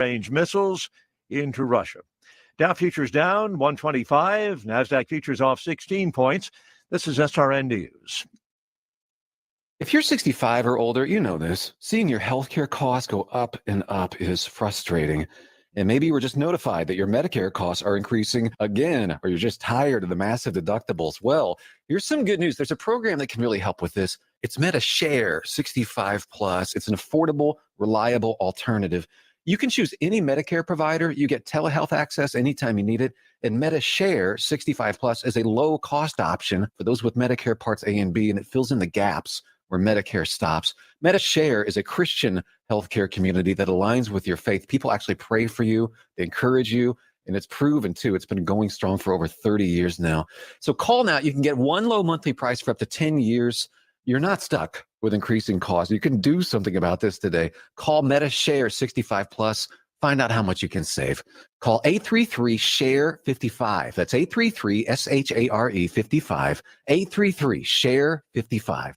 range missiles into Russia. Dow futures down 125. NASDAQ futures off 16 points. This is SRN News. If you're 65 or older, you know this. Seeing your healthcare costs go up and up is frustrating. And maybe you were just notified that your Medicare costs are increasing again, or you're just tired of the massive deductibles. Well, here's some good news. There's a program that can really help with this. It's MediShare 65 Plus. It's an affordable, reliable alternative. You can choose any Medicare provider. You get telehealth access anytime you need it. And MediShare 65 Plus is a low-cost option for those with Medicare Parts A and B, and it fills in the gaps where Medicare stops. MediShare is a Christian healthcare community that aligns with your faith. People actually pray for you, they encourage you, and it's proven too. It's been going strong for over 30 years now. So call now. You can get one low monthly price for up to 10 years. You're not stuck with increasing costs. You can do something about this today. Call MediShare 65 Plus. Find out how much you can save. Call 833-SHARE-55. That's 833-SHARE-55. 833-SHARE-55.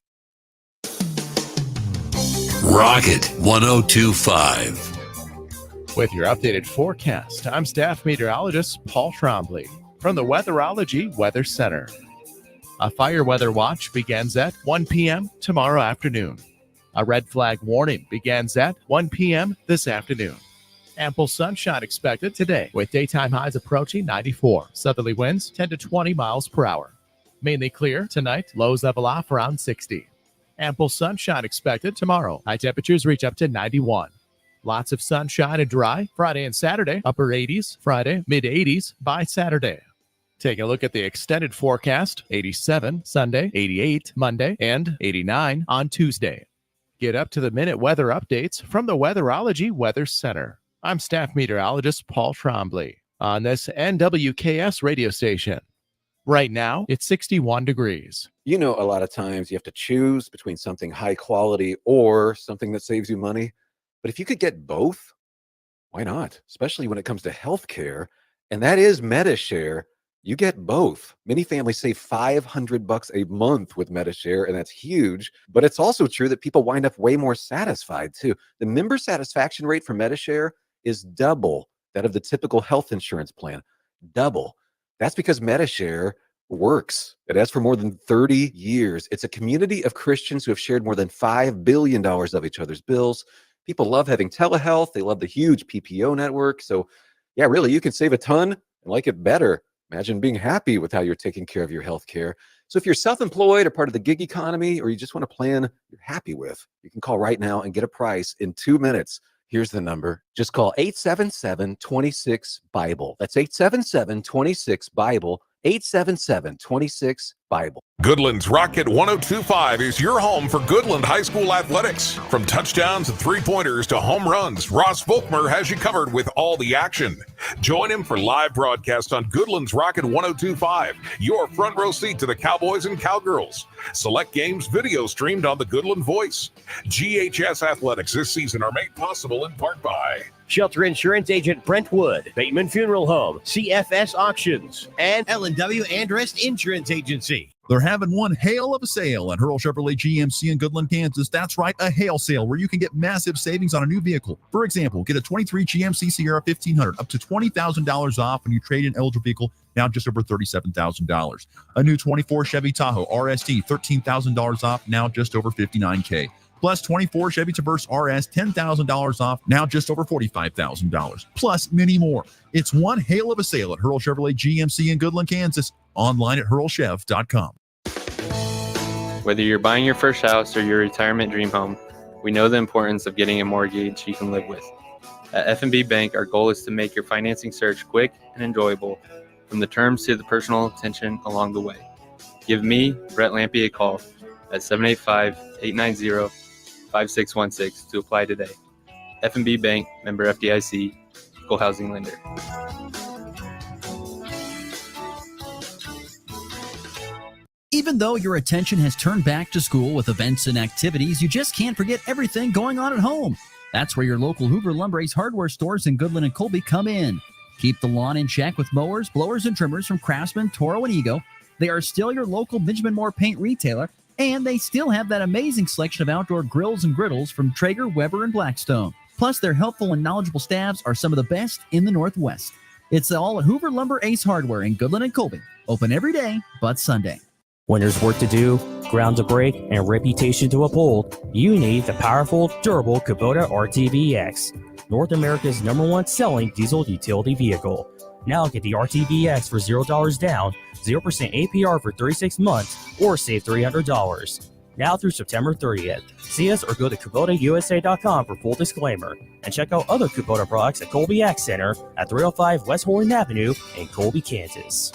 Rocket 1025. With your updated forecast, I'm staff meteorologist Paul Trombley from the Weatherology Weather Center. A fire weather watch begins at 1 p.m. tomorrow afternoon. A red flag warning begins at 1 p.m. this afternoon. Ample sunshine expected today with daytime highs approaching 94. Southerly winds 10 to 20 miles per hour. Mainly clear tonight, lows level off around 60. Ample sunshine expected tomorrow. High temperatures reach up to 91. Lots of sunshine and dry Friday and Saturday. Upper 80s Friday, mid 80s by Saturday. Take a look at the extended forecast. 87 Sunday, 88 Monday, and 89 on Tuesday. Get up to the minute weather updates from the Weatherology Weather Center. I'm staff meteorologist Paul Trombley on this NWKS radio station. Right now, it's 61 degrees. You know, a lot of times you have to choose between something high quality or something that saves you money. But if you could get both, why not? Especially when it comes to healthcare. And that is MediShare. You get both. Many families save $500 a month with MediShare, and that's huge. But it's also true that people wind up way more satisfied too. The member satisfaction rate for MediShare is double that of the typical health insurance plan. Double. That's because MediShare works. It has for more than 30 years. It's a community of Christians who have shared more than $5 billion of each other's bills. People love having telehealth. They love the huge PPO network. So yeah, really, you can save a ton and like it better. Imagine being happy with how you're taking care of your health care. So if you're self-employed or part of the gig economy, or you just want a plan you're happy with, you can call right now and get a price in 2 minutes. Here's the number. Just call 877-26-BIBLE. That's 877-26-BIBLE. 877-26-BIBLE. Goodland's Rocket 1025 is your home for Goodland High School athletics. From touchdowns and three-pointers to home runs, Ross Volkmer has you covered with all the action. Join him for live broadcast on Goodland's Rocket 1025, your front row seat to the Cowboys and Cowgirls. Select games video streamed on the Goodland Voice. GHS athletics this season are made possible in part by Shelter Insurance Agent Brentwood, Bateman Funeral Home, CFS Auctions, and L&W Andrest Insurance Agency. They're having one hail of a sale at Hurl Chevrolet GMC in Goodland, Kansas. That's right, a hail sale where you can get massive savings on a new vehicle. For example, get a 23 GMC Sierra 1500 up to $20,000 off when you trade in eligible vehicle, now just over $37,000. A new 24 Chevy Tahoe RST, $13,000 off, now just over $59K. Plus 24 Chevy Traverse RS, $10,000 off, now just over $45,000. Plus many more. It's one hail of a sale at Hurl Chevrolet GMC in Goodland, Kansas. Online at hurlchev.com. Whether you're buying your first house or your retirement dream home, we know the importance of getting a mortgage you can live with. At F&B Bank, our goal is to make your financing search quick and enjoyable, from the terms to the personal attention along the way. Give me, Brett Lampy, a call at 785-890-5616 to apply today. F&B Bank, member FDIC, equal housing lender. Even though your attention has turned back to school with events and activities, you just can't forget everything going on at home. That's where your local Hoover Lumbrace hardware stores in Goodland and Colby come in. Keep the lawn in check with mowers, blowers, and trimmers from Craftsman, Toro, and Ego. They are still your local Benjamin Moore paint retailer, and they still have that amazing selection of outdoor grills and griddles from Traeger, Weber, and Blackstone. Plus, their helpful and knowledgeable staffs are some of the best in the Northwest. It's all at Hoover Lumber Ace Hardware in Goodland and Colby. Open every day but Sunday. When there's work to do, ground to break, and a reputation to uphold, you need the powerful, durable Kubota RTVX, North America's #1 selling diesel utility vehicle. Now get the RTVX for $0 down, 0% APR for 36 months, or save $300. Now through September 30th. See us or go to KubotaUSA.com for full disclaimer. And check out other Kubota products at Colby Ag Center at 305 West Horton Avenue in Colby, Kansas.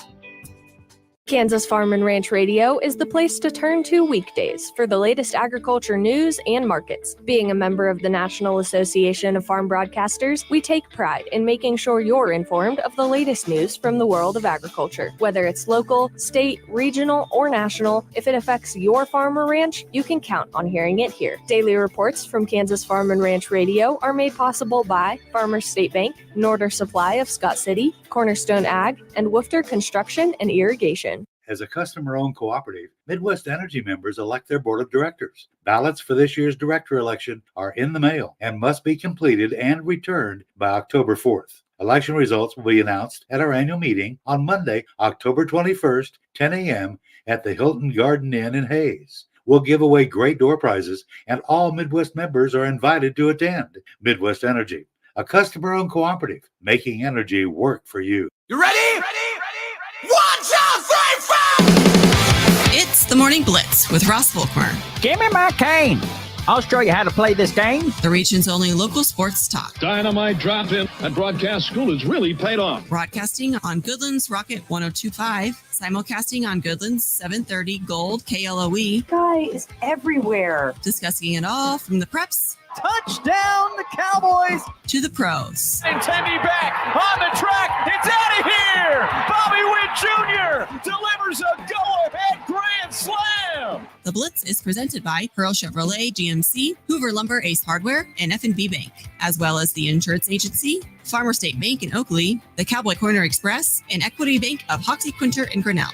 Kansas Farm and Ranch Radio is the place to turn to weekdays for the latest agriculture news and markets. Being a member of the National Association of Farm Broadcasters, we take pride in making sure you're informed of the latest news from the world of agriculture. Whether it's local, state, regional, or national, if it affects your farm or ranch, you can count on hearing it here. Daily reports from Kansas Farm and Ranch Radio are made possible by Farmers State Bank, Norder Supply of Scott City, Cornerstone Ag, and Woofter Construction and Irrigation. As a customer-owned cooperative, Midwest Energy members elect their board of directors. Ballots for this year's director election are in the mail and must be completed and returned by October 4th. Election results will be announced at our annual meeting on Monday, October 21st, 10 a.m. at the Hilton Garden Inn in Hayes. We'll give away great door prizes, and all Midwest members are invited to attend. Midwest Energy, a customer-owned cooperative, making energy work for you. You ready? Ready? 1, 2, 3, 4! It's the Morning Blitz with Ross Volkmer. Give me my cane. I'll show you how to play this game. The region's only local sports talk. Dynamite drop-in at broadcast school has really paid off. Broadcasting on Goodland's Rocket 102.5, simulcasting on Goodland's 730 Gold KLOE. Guys everywhere. Discussing it all from the preps. Touchdown, the Cowboys! To the pros. And Teddy back on the track. It's out of here. Bobby Witt Jr. delivers a go-ahead grand slam. The Blitz is presented by Pearl Chevrolet GMC, Hoover Lumber Ace Hardware, and F&B Bank, as well as the Insurance Agency, Farmer State Bank in Oakley, the Cowboy Corner Express, and Equity Bank of Hoxie, Quinter, and Grinnell.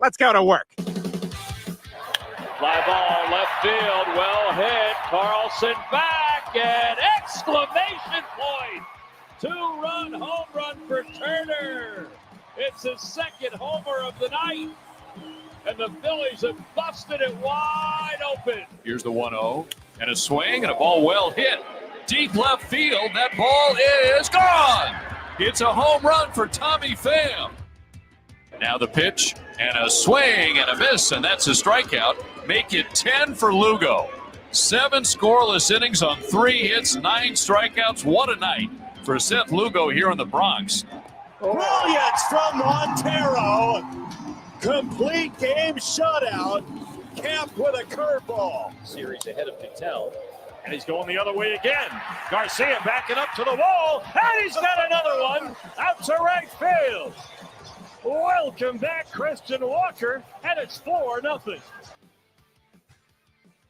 Let's go to work. Fly ball left field, well hit. Carlson back and exclamation point. 2-run home run for Turner. It's his second homer of the night. And the Phillies have busted it wide open. Here's the 1-0 and a swing and a ball well hit. Deep left field. That ball is gone. It's a home run for Tommy Pham. Now the pitch and a swing and a miss, and that's a strikeout. Make it 10 for Lugo. 7 scoreless innings on 3 hits, 9 strikeouts. What a night for Seth Lugo here in the Bronx. Brilliance from Montero. Complete game shutout. Capped with a curveball. Series ahead of Patel. And he's going the other way again. Garcia backing up to the wall. And he's got another one out to right field. Welcome back, Christian Walker. And it's 4-0.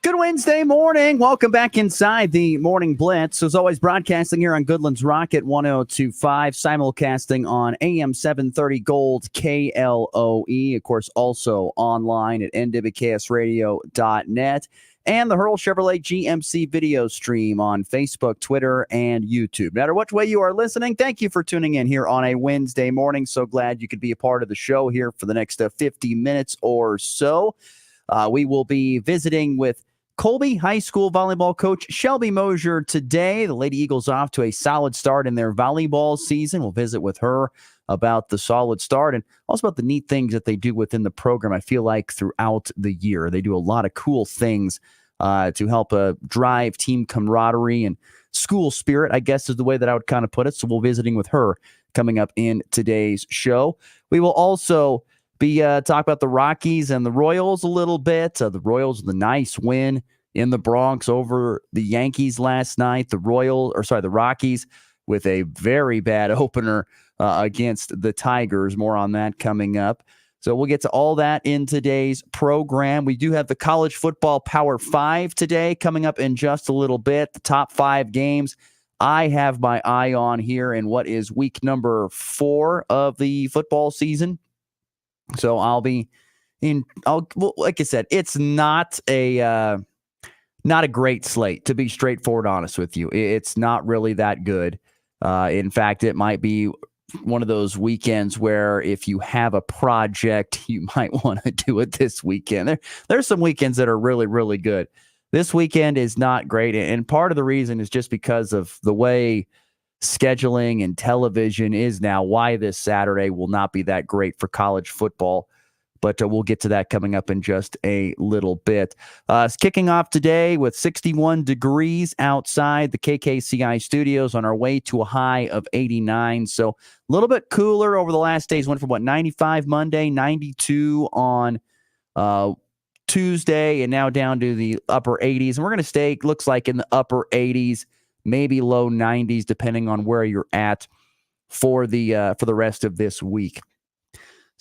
Good Wednesday morning. Welcome back inside the Morning Blitz. As always, broadcasting here on Goodland's Rocket 102.5, simulcasting on AM 730 Gold KLOE. Of course, also online at nwksradio.net. And the Hurl Chevrolet GMC video stream on Facebook, Twitter, and YouTube. No matter which way you are listening, thank you for tuning in here on a Wednesday morning. So glad you could be a part of the show here for the next 50 minutes or so. We will be visiting with Colby High School volleyball coach Shelby Mosier today. The Lady Eagles off to a solid start in their volleyball season. We'll visit with her about the solid start and also about the neat things that they do within the program. I feel like throughout the year, they do a lot of cool things to help drive team camaraderie and school spirit, I guess is the way that I would kind of put it. So we'll be visiting with her coming up in today's show. We will also be talk about the Rockies and the Royals a little bit. The Royals, the nice win in the Bronx over the Yankees last night. The Rockies with a very bad opener against the Tigers. More on that coming up. So we'll get to all that in today's program. We do have the college football Power 5 today coming up in just a little bit. The top 5 games I have my eye on here in what is week number 4 of the football season. So I'll be like I said, it's not not a great slate, to be straightforward honest with you. It's not really that good. In fact, it might be one of those weekends where if you have a project, you might want to do it this weekend. There's some weekends that are really, really good. This weekend is not great. And part of the reason is just because of the way scheduling and television is now, why this Saturday will not be that great for college football. But we'll get to that coming up in just a little bit. It's kicking off today with 61 degrees outside the KKCI studios, on our way to a high of 89. So a little bit cooler over the last days. Went from 95 Monday, 92 on Tuesday, and now down to the upper 80s. And we're going to stay, looks like, in the upper 80s, maybe low 90s, depending on where you're at for the rest of this week.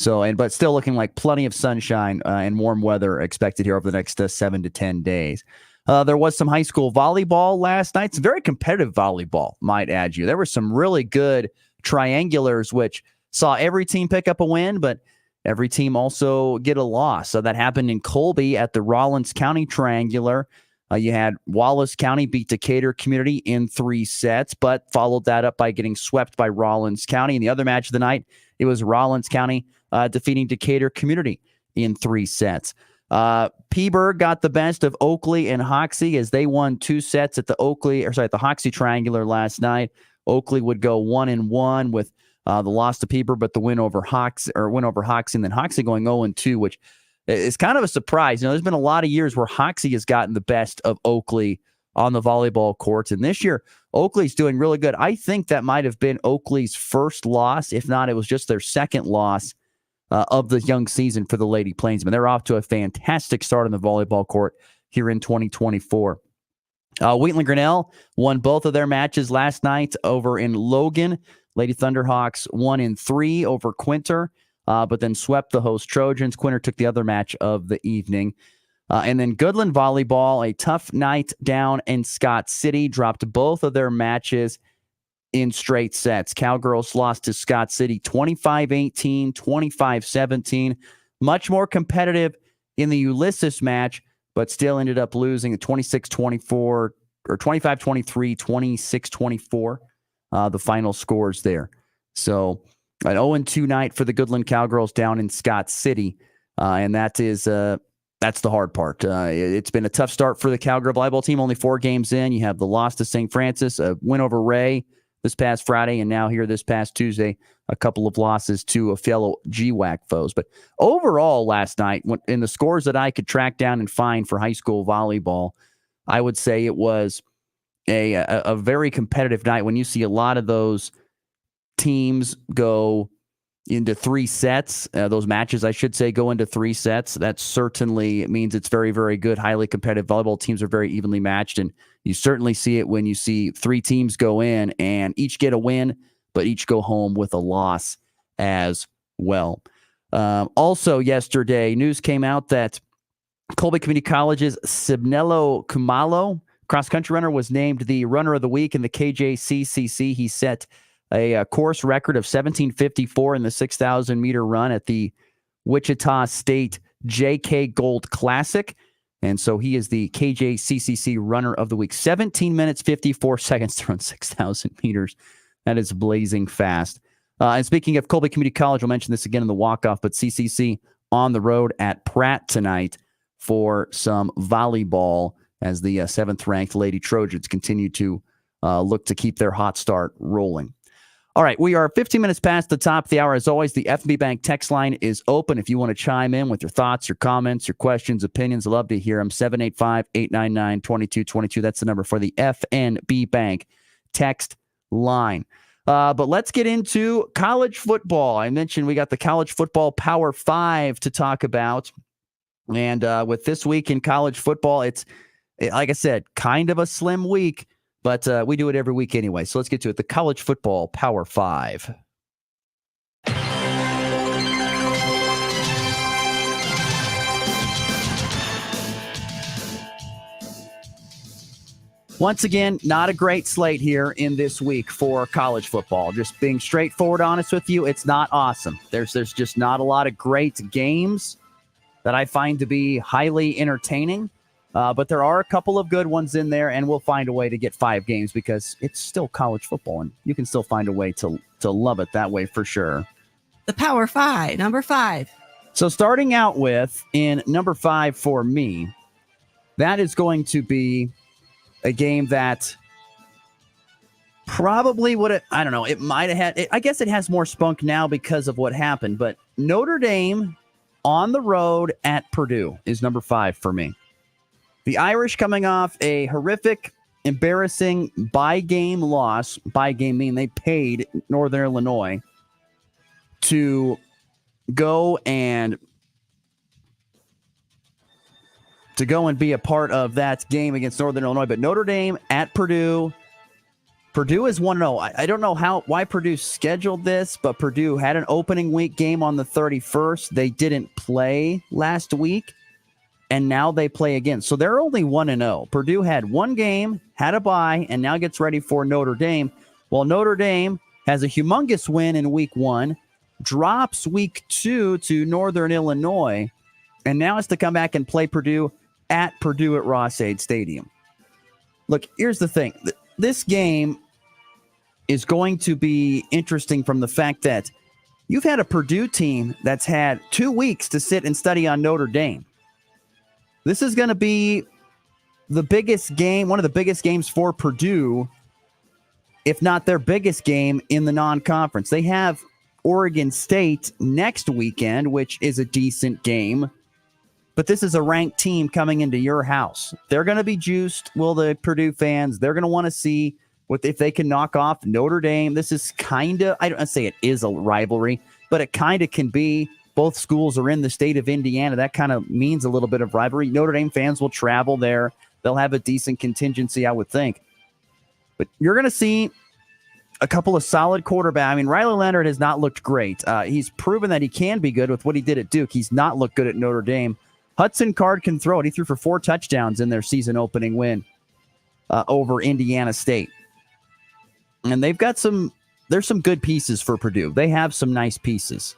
So, but still looking like plenty of sunshine and warm weather expected here over the next 7 to 10 days. There was some high school volleyball last night. It's very competitive volleyball, might add you. There were some really good triangulars, which saw every team pick up a win, but every team also get a loss. So that happened in Colby at the Rollins County Triangular. You had Wallace County beat Decatur Community in 3 sets, but followed that up by getting swept by Rollins County. In the other match of the night, it was Rollins County defeating Decatur Community in 3 sets. Peaburg got the best of Oakley and Hoxie as they won 2 sets at the Hoxie Triangular last night. Oakley would go 1-1 with the loss to Peaburg, but the win over Hoxie, and then Hoxie going 0-2, which is kind of a surprise. There's been a lot of years where Hoxie has gotten the best of Oakley on the volleyball courts, and this year Oakley's doing really good. I think that might have been Oakley's first loss. If not, it was just their second loss of the young season for the Lady Plainsmen. They're off to a fantastic start on the volleyball court here in 2024. Wheatland Grinnell won both of their matches last night over in Logan. Lady Thunderhawks 1-3 over Quinter, but then swept the host Trojans. Quinter took the other match of the evening. And then Goodland Volleyball, a tough night down in Scott City, dropped both of their matches in straight sets. Cowgirls lost to Scott City 25-18, 25-17. Much more competitive in the Ulysses match, but still ended up losing at 26-24 or 25-23, 26-24, the final scores there. So an 0-2 night for the Goodland Cowgirls down in Scott City, and that is that's the hard part. It's been a tough start for the Cowgirl volleyball team. Only 4 games in. You have the loss to St. Francis, a win over Ray this past Friday, and now here this past Tuesday, a couple of losses to a fellow GWAC foes. But overall last night, in the scores that I could track down and find for high school volleyball, I would say it was a very competitive night when you see a lot of those teams go into 3 sets. Those matches, I should say, go into 3 sets. That certainly means it's very, very good, highly competitive. Volleyball teams are very evenly matched, and you certainly see it when you see 3 teams go in and each get a win, but each go home with a loss as well. Also yesterday, news came out that Colby Community College's Sibnello Kumalo, cross-country runner, was named the runner of the week in the KJCCC. He set a course record of 17:54 in the 6,000-meter run at the Wichita State JK Gold Classic. And so he is the KJCCC runner of the week. 17 minutes, 54 seconds to run 6,000 meters. That is blazing fast. And speaking of Colby Community College, we'll mention this again in the walk-off, but CCC on the road at Pratt tonight for some volleyball as the 7th-ranked Lady Trojans continue to look to keep their hot start rolling. All right, we are 15 minutes past the top of the hour. As always, the FNB Bank text line is open. If you want to chime in with your thoughts, your comments, your questions, opinions, I'd love to hear them. 785-899-2222. That's the number for the FNB Bank text line. But let's get into college football. I mentioned we got the college football Power 5 to talk about. And with this week in college football, it's, like I said, kind of a slim week. But we do it every week anyway. So let's get to it. The college football Power 5. Once again, not a great slate here in this week for college football. Just being straightforward honest with you, it's not awesome. There's just not a lot of great games that I find to be highly entertaining. But there are a couple of good ones in there, and we'll find a way to get 5 games because it's still college football, and you can still find a way to love it that way for sure. The Power 5, number 5. So starting out with, in number 5 for me, that is going to be a game that probably would have, I don't know, it might have had, I guess it has more spunk now because of what happened, but Notre Dame on the road at Purdue is number 5 for me. The Irish coming off a horrific, embarrassing by-game loss. By-game mean they paid Northern Illinois to go and be a part of that game against Northern Illinois. But Notre Dame at Purdue. Purdue is 1-0. I don't know why Purdue scheduled this, but Purdue had an opening week game on the 31st. They didn't play last week, and now they play again. So they're only 1-0. Purdue had one game, had a bye, and now gets ready for Notre Dame. While Notre Dame has a humongous win in week 1, drops week 2 to Northern Illinois, and now has to come back and play Purdue at Ross-Ade Stadium. Look, here's the thing. This game is going to be interesting from the fact that you've had a Purdue team that's had 2 weeks to sit and study on Notre Dame. This is going to be the biggest game, one of the biggest games for Purdue, if not their biggest game in the non-conference. They have Oregon State next weekend, which is a decent game. But this is a ranked team coming into your house. They're going to be juiced. Well, the Purdue fans, they're going to want to see if they can knock off Notre Dame. This is kind of, I don't say it is a rivalry, but it kind of can be. Both schools are in the state of Indiana. That kind of means a little bit of rivalry. Notre Dame fans will travel there. They'll have a decent contingency, I would think. But you're going to see a couple of solid quarterbacks. I mean, Riley Leonard has not looked great. He's proven that he can be good with what he did at Duke. He's not looked good at Notre Dame. Hudson Card can throw it. He threw for 4 touchdowns in their season opening win over Indiana State. And there's some good pieces for Purdue. They have some nice pieces.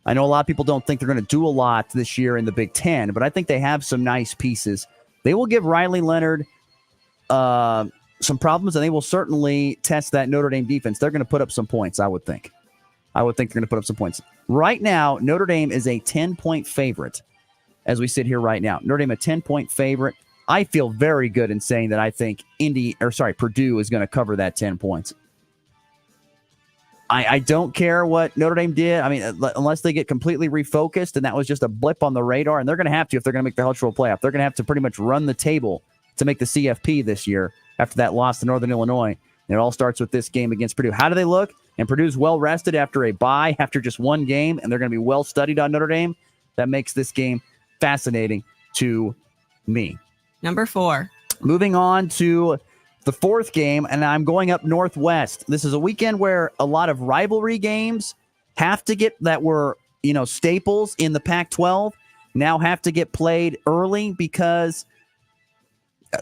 I know a lot of people don't think they're going to do a lot this year in the Big Ten, but I think they have some nice pieces. They will give Riley Leonard some problems, and they will certainly test that Notre Dame defense. They're going to put up some points, I would think. They're going to put up some points. Right now, Notre Dame is a 10-point favorite. As we sit here right now, Notre Dame a 10-point favorite. I feel very good in saying that I think Purdue is going to cover that 10 points. I don't care what Notre Dame did. I mean, unless they get completely refocused, and that was just a blip on the radar, and they're going to have to if they're going to make the college football playoff. They're going to have to pretty much run the table to make the CFP this year after that loss to Northern Illinois. And it all starts with this game against Purdue. How do they look? And Purdue's well-rested after a bye, after just one game, and they're going to be well-studied on Notre Dame. That makes this game fascinating to me. Number 4. Moving on to the 4th game, and I'm going up Northwest. This is a weekend where a lot of rivalry games that were, staples in the Pac-12 now have to get played early because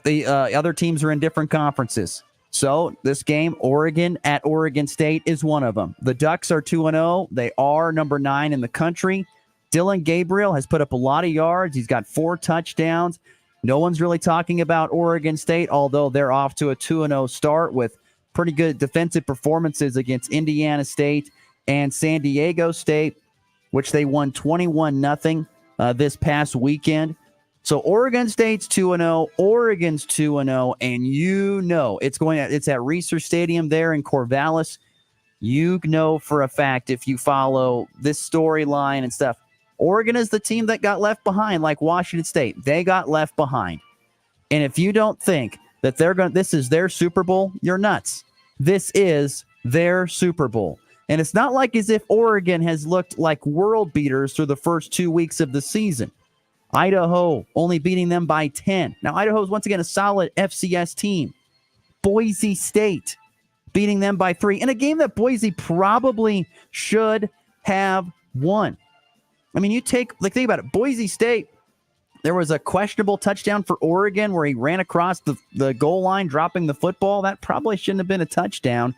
the other teams are in different conferences. So this game, Oregon at Oregon State, is one of them. The Ducks are 2-0. They are number 9 in the country. Dylan Gabriel has put up a lot of yards. He's got 4 touchdowns. No one's really talking about Oregon State, although they're off to a 2-0 start with pretty good defensive performances against Indiana State and San Diego State, which they won 21-0 this past weekend. So Oregon State's 2-0, Oregon's 2-0, and it's at Reser Stadium there in Corvallis. You know for a fact, if you follow this storyline and stuff, Oregon is the team that got left behind, like Washington State. They got left behind. And if you don't think that this is their Super Bowl, you're nuts. This is their Super Bowl. And it's not like as if Oregon has looked like world beaters through the first 2 weeks of the season. Idaho only beating them by 10. Now, Idaho is once again a solid FCS team. Boise State beating them by 3 in a game that Boise probably should have won. I mean, think about it. Boise State, there was a questionable touchdown for Oregon where he ran across the goal line, dropping the football. That probably shouldn't have been a touchdown.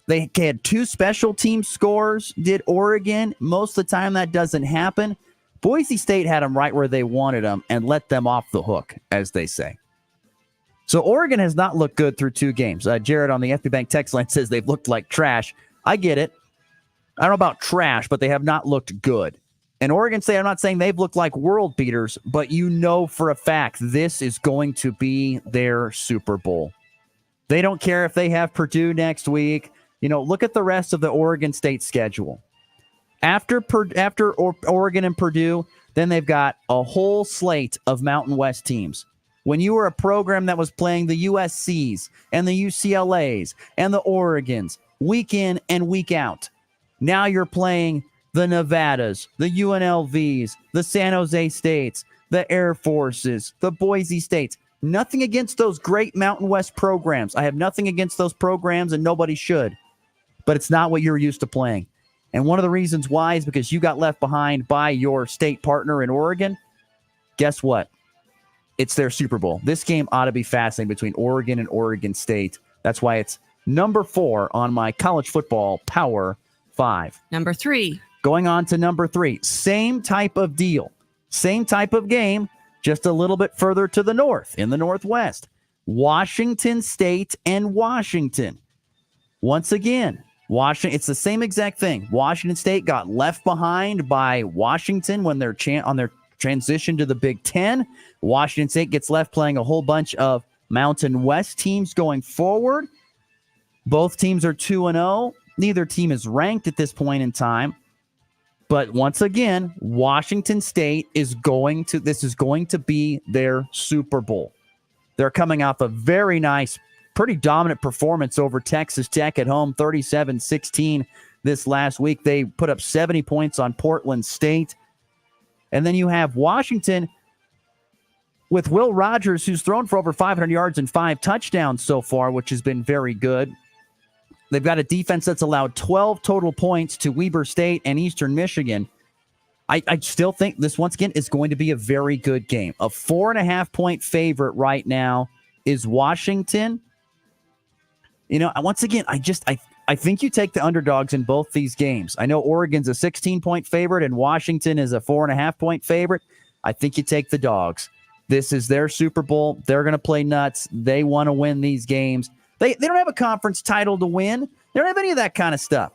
They had 2 special team scores, did Oregon. Most of the time that doesn't happen. Boise State had them right where they wanted them and let them off the hook, as they say. So Oregon has not looked good through 2 games. Jared on the FB Bank text line says they've looked like trash. I get it. I don't know about trash, but they have not looked good. And Oregon State, I'm not saying they've looked like world beaters, but you know for a fact this is going to be their Super Bowl. They don't care if they have Purdue next week. Look at the rest of the Oregon State schedule. After Oregon and Purdue, then they've got a whole slate of Mountain West teams. When you were a program that was playing the USCs and the UCLAs and the Oregons week in and week out, now you're playing the Nevadas, the UNLVs, the San Jose States, the Air Forces, the Boise States. Nothing against those great Mountain West programs. I have nothing against those programs, and nobody should. But it's not what you're used to playing. And one of the reasons why is because you got left behind by your state partner in Oregon. Guess what? It's their Super Bowl. This game ought to be fascinating between Oregon and Oregon State. That's why it's number 4 on my college football Power 5. Number 3. Going on to number 3. Same type of deal. Same type of game, just a little bit further to the north, in the Northwest. Washington State and Washington. Once again, it's the same exact thing. Washington State got left behind by Washington when they're on their transition to the Big Ten. Washington State gets left playing a whole bunch of Mountain West teams going forward. Both teams are 2-0. Neither team is ranked at this point in time. But once again, Washington State is going to be their Super Bowl. They're coming off a very nice, pretty dominant performance over Texas Tech at home, 37-16 this last week. They put up 70 points on Portland State. And then you have Washington with Will Rogers, who's thrown for over 500 yards and 5 touchdowns so far, which has been very good. They've got a defense that's allowed 12 total points to Weber State and Eastern Michigan. I still think this, once again, is going to be a very good game. A 4.5-point favorite right now is Washington. Once again, I think you take the underdogs in both these games. I know Oregon's a 16-point favorite and Washington is a 4.5-point favorite. I think you take the dogs. This is their Super Bowl. They're going to play nuts. They want to win these games. They don't have a conference title to win. They don't have any of that kind of stuff.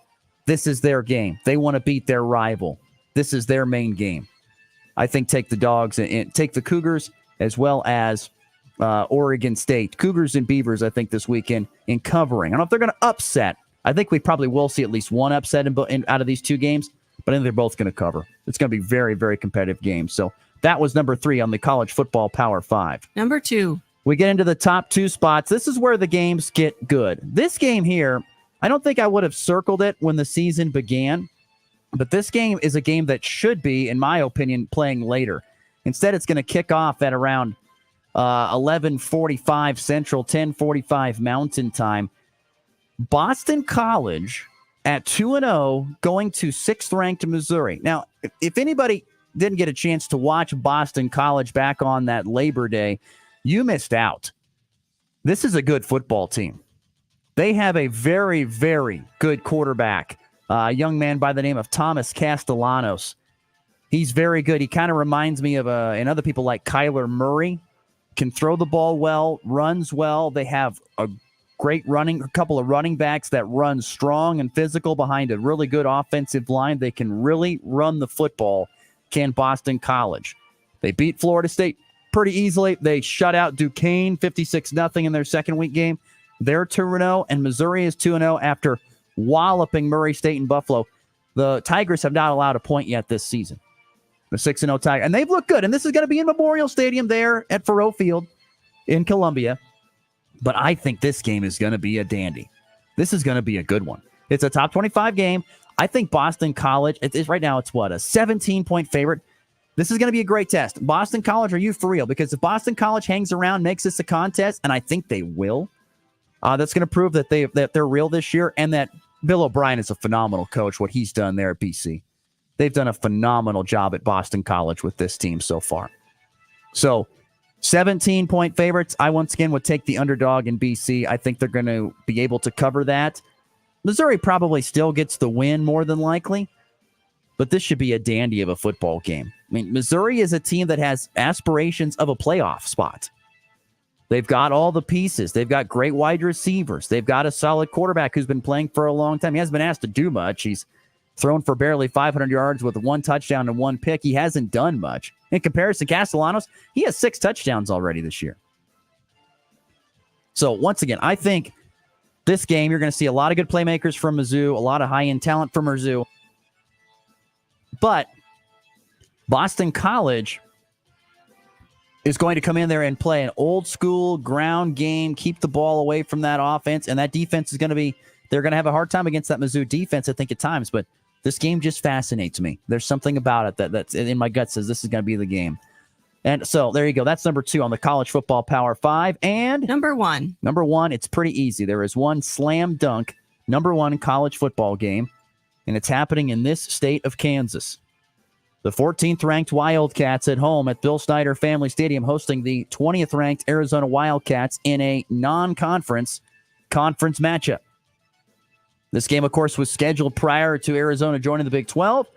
This is their game. They want to beat their rival. This is their main game. I think take the dogs and take the Cougars as well as Oregon State. Cougars and Beavers, I think, this weekend in covering. I don't know if they're going to upset. I think we probably will see at least one upset out of these 2 games, but I think they're both going to cover. It's going to be very, very competitive games. So that was number 3 on the college football Power 5. Number 2. We get into the top 2 spots. This is where the games get good. This game here, I don't think I would have circled it when the season began, but this game is a game that should be, in my opinion, playing later. Instead, it's going to kick off at around 11:45 Central, 10:45 Mountain Time. Boston College at 2-0 going to 6th-ranked Missouri. Now, if anybody didn't get a chance to watch Boston College back on that Labor Day, you missed out. This is a good football team. They have a very, very good quarterback, a young man by the name of Thomas Castellanos. He's very good. He kind of reminds me of and other people like Kyler Murray. Can throw the ball well, runs well. They have a couple of running backs that run strong and physical behind a really good offensive line. They can really run the football, can Boston College. They beat Florida State pretty easily. They shut out Duquesne 56-0 in their second week game. They're 2-0, and Missouri is 2-0 after walloping Murray State and Buffalo. The Tigers have not allowed a point yet this season. The 6-0 Tigers, and they've looked good. And this is going to be in Memorial Stadium there at Faurot Field in Columbia. But I think this game is going to be a dandy. This is going to be a good one. It's a top 25 game. I think Boston College, right now it's what, a 17-point favorite. This is going to be a great test. Boston College, are you for real? Because if Boston College hangs around, makes this a contest, and I think they will, that's going to prove that they're real this year, and that Bill O'Brien is a phenomenal coach, what he's done there at BC. They've done a phenomenal job at Boston College with this team so far. So 17-point favorites, I once again would take the underdog in BC. I think they're going to be able to cover that. Missouri probably still gets the win more than likely. but this should be a dandy of a football game. I mean, Missouri is a team that has aspirations of a playoff spot. They've got all the pieces. They've got great wide receivers. They've got a solid quarterback who's been playing for a long time. He hasn't been asked to do much. He's thrown for barely 500 yards with 1 touchdown and 1 pick. He hasn't done much. In comparison to Castellanos, he has 6 touchdowns already this year. So once again, I think this game, you're going to see a lot of good playmakers from Mizzou, a lot of high-end talent from Mizzou. But Boston College is going to come in there and play an old-school ground game, keep the ball away from that offense, and that defense is going to be, they're going to have a hard time against that Mizzou defense, I think, at times. But this game just fascinates me. There's something about it that's in my gut says this is going to be the game. And so there you go. That's number 2 on the college football Power 5. And number 1, it's pretty easy. There is one slam dunk number 1 college football game, and it's happening in this state of Kansas. The 14th ranked Wildcats at home at Bill Snyder Family Stadium hosting the 20th ranked Arizona Wildcats in a non-conference conference matchup. This game, of course, was scheduled prior to Arizona joining the Big 12.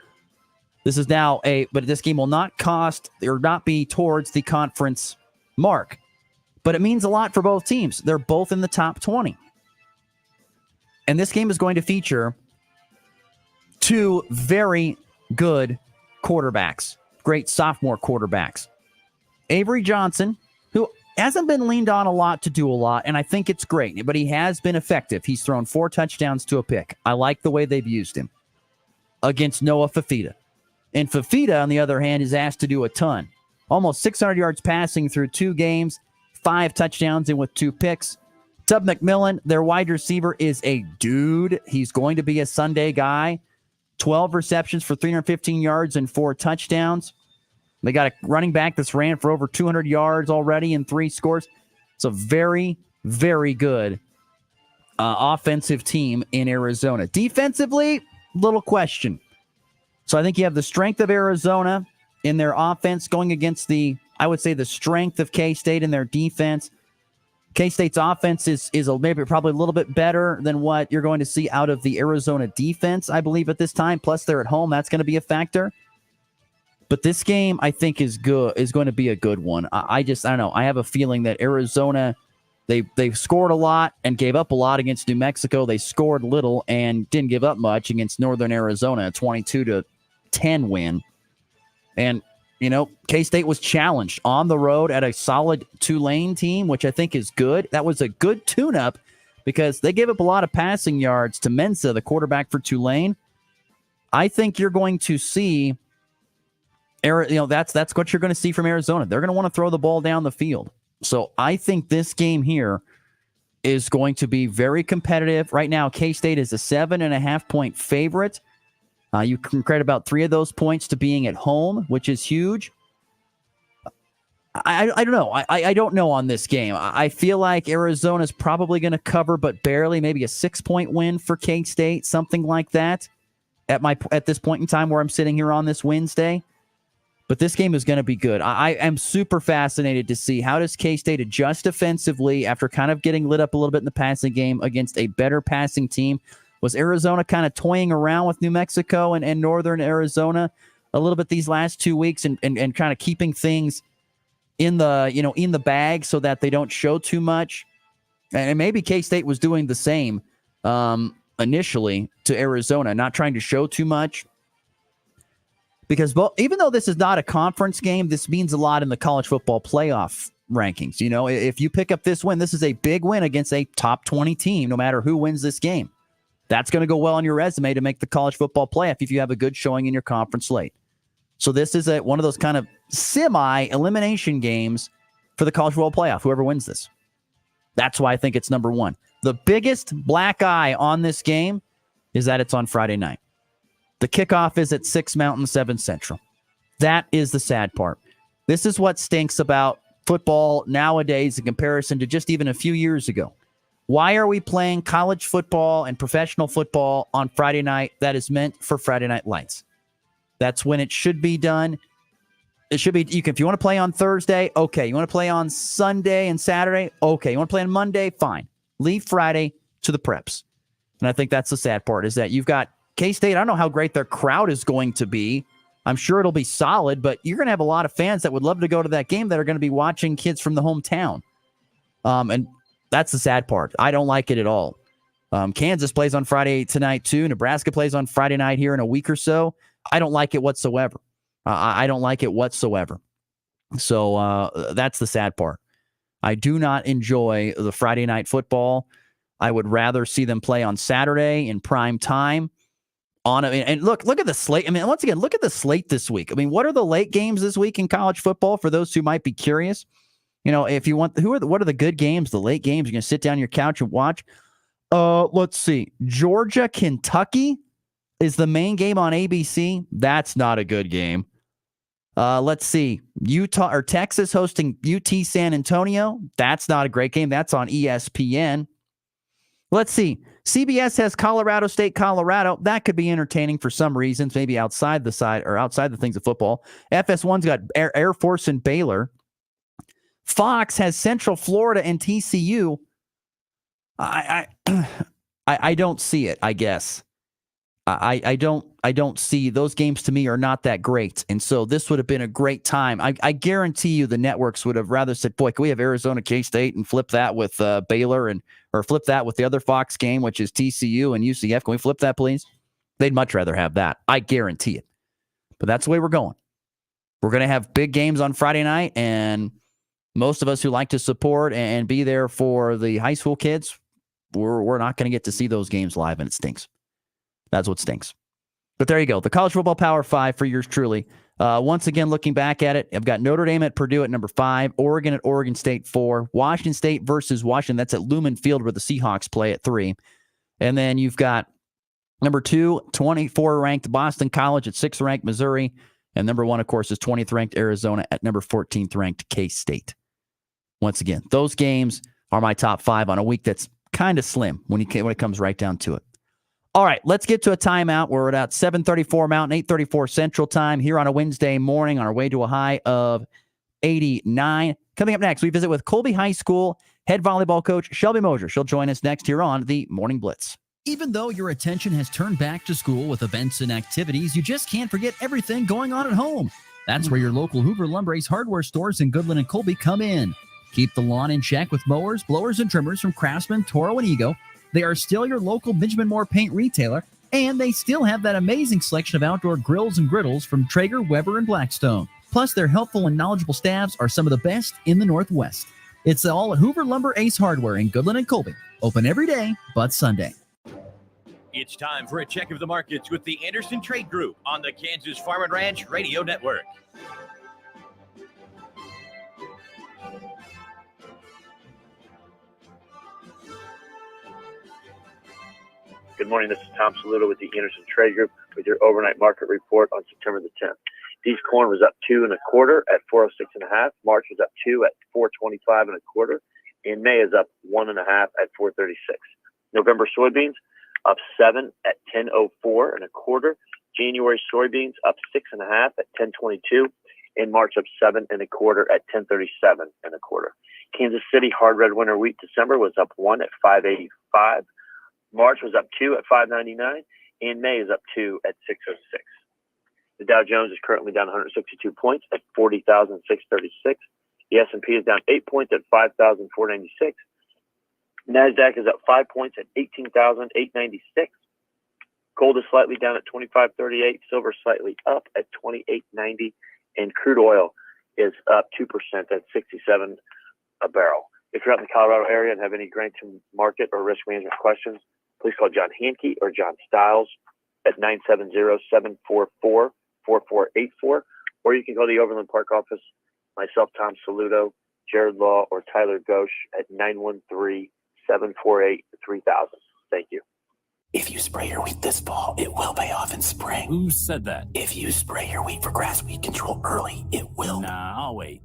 This is now but this game will not cost or not be towards the conference mark. But it means a lot for both teams. They're both in the top 20. And this game is going to feature 2 very good quarterbacks, great sophomore quarterbacks. Avery Johnson, who hasn't been leaned on a lot to do a lot, and I think it's great, but he has been effective. He's thrown 4 touchdowns to a pick. I like the way they've used him against Noah Fafita. And Fafita, on the other hand, is asked to do a ton. Almost 600 yards passing through 2 games, 5 touchdowns and with 2 picks. Tub McMillan, their wide receiver, is a dude. He's going to be a Sunday guy. 12 receptions for 315 yards and 4 touchdowns. They got a running back that's ran for over 200 yards already and 3 scores. It's a very, very good offensive team in Arizona. Defensively, little question. So I think you have the strength of Arizona in their offense going against I would say the strength of K-State in their defense. K-State's offense is maybe probably a little bit better than what you're going to see out of the Arizona defense, I believe, at this time. Plus, they're at home. That's going to be a factor. But this game, I think, is going to be a good one. I don't know. I have a feeling that Arizona, they've scored a lot and gave up a lot against New Mexico. They scored little and didn't give up much against Northern Arizona, a 22-10 win. And K-State was challenged on the road at a solid Tulane team, which I think is good. That was a good tune-up because they gave up a lot of passing yards to Mensa, the quarterback for Tulane. I think you're going to see, that's what you're going to see from Arizona. They're going to want to throw the ball down the field. So I think this game here is going to be very competitive. Right now, K-State is a 7.5-point favorite. You can credit about 3 of those points to being at home, which is huge. I don't know. I don't know on this game. I feel like Arizona's probably going to cover, but barely, maybe a 6-point win for K-State, something like that at this point in time where I'm sitting here on this Wednesday. But this game is going to be good. I am super fascinated to see how does K-State adjust offensively after kind of getting lit up a little bit in the passing game against a better passing team. Was Arizona kind of toying around with New Mexico and Northern Arizona a little bit these last 2 weeks and kind of keeping things in the bag so that they don't show too much? And maybe K-State was doing the same initially to Arizona, not trying to show too much. Because even though this is not a conference game, this means a lot in the college football playoff rankings. If you pick up this win, this is a big win against a top 20 team, no matter who wins this game. That's going to go well on your resume to make the college football playoff if you have a good showing in your conference slate. So this is one of those kind of semi-elimination games for the college football playoff, whoever wins this. That's why I think it's number 1. The biggest black eye on this game is that it's on Friday night. The kickoff is at 6 Mountain, 7 Central. That is the sad part. This is what stinks about football nowadays in comparison to just even a few years ago. Why are we playing college football and professional football on Friday night that is meant for Friday night lights? That's when it should be done. It should be, if you want to play on Thursday, okay. You want to play on Sunday and Saturday, okay. You want to play on Monday, fine. Leave Friday to the preps. And I think that's the sad part, is that you've got K-State, I don't know how great their crowd is going to be. I'm sure it'll be solid, but you're going to have a lot of fans that would love to go to that game that are going to be watching kids from the hometown. And that's the sad part. I don't like it at all. Kansas plays on Friday tonight, too. Nebraska plays on Friday night here in a week or so. I don't like it whatsoever. I don't like it whatsoever. So that's the sad part. I do not enjoy the Friday night football. I would rather see them play on Saturday in prime time. And look at the slate. I mean, once again, look at the slate this week. I mean, what are the late games this week in college football for those who might be curious? You know, if you want, what are the good games, the late games? You're going to sit down on your couch and watch. Let's see. Georgia, Kentucky is the main game on ABC. That's not a good game. Let's see. Utah or Texas hosting UT San Antonio. That's not a great game. That's on ESPN. Let's see. CBS has Colorado State, Colorado. That could be entertaining for some reasons, maybe outside the things of football. FS1's got Air Force and Baylor. Fox has Central Florida and TCU. I don't see it, I guess. I don't see those games. To me, are not that great, and so this would have been a great time. I guarantee you the networks would have rather said, boy, can we have Arizona K-State and flip that with Baylor, or flip that with the other Fox game, which is TCU and UCF. Can we flip that, please? They'd much rather have that. I guarantee it. But that's the way we're going. We're going to have big games on Friday night, and most of us who like to support and be there for the high school kids, we're not going to get to see those games live, and it stinks. That's what stinks. But there you go. The College Football Power 5 for yours truly. Once again, looking back at it, I've got Notre Dame at Purdue at number 5, Oregon at Oregon State 4, Washington State versus Washington. That's at Lumen Field where the Seahawks play at 3. And then you've got number 2, 24th-ranked Boston College at 6th-ranked Missouri. And number 1, of course, is 20th-ranked Arizona at number 14th-ranked K-State. Once again, those games are my top 5 on a week that's kind of slim when it comes right down to it. All right, let's get to a timeout. We're at 7:34 Mountain, 8:34 Central Time here on a Wednesday morning on our way to a high of 89. Coming up next, we visit with Colby High School head volleyball coach Shelby Mosier. She'll join us next here on the Morning Blitz. Even though your attention has turned back to school with events and activities, you just can't forget everything going on at home. That's where your local Hoover Lumber Ace hardware stores in Goodland and Colby come in. Keep the lawn in check with mowers, blowers, and trimmers from Craftsman, Toro, and Ego. They are still your local Benjamin Moore paint retailer, and they still have that amazing selection of outdoor grills and griddles from Traeger, Weber, and Blackstone. Plus, their helpful and knowledgeable staffs are some of the best in the Northwest. It's all at Hoover Lumber Ace Hardware in Goodland and Colby. Open every day but Sunday. It's time for a check of the markets with the Anderson Trade Group on the Kansas Farm and Ranch Radio Network. Good morning. This is Tom Saluto with the Anderson Trade Group with your overnight market report on September the 10th. Beef corn was up 2 1/4 at 406.5. March was up 2 at 425 1/4. And May is up 1 1/2 at 436. November soybeans up 7 at 10.04 1/4. January soybeans up 6 1/2 at 10.22. And March up 7 1/4 at 10.37 1/4. Kansas City hard red winter wheat December was up 1 at 5.85. March was up 2 at 5.99, and May is up 2 at 6.06. The Dow Jones is currently down 162 points at 40,636. The S&P is down 8 points at 5,496. NASDAQ is up 5 points at 18,896. Gold is slightly down at 25.38. Silver slightly up at 28.90. And crude oil is up 2% at 67 a barrel. If you're out in the Colorado area and have any grain to market or risk management questions, please call John Hankey or John Stiles at 970-744-4484, or you can go to the Overland Park office, myself, Tom Saluto, Jared Law, or Tyler Ghosh at 913-748-3000. Thank you. If you spray your wheat this fall, it will pay off in spring. Who said that? If you spray your wheat for grass weed control early, it will. Nah, I'll wait.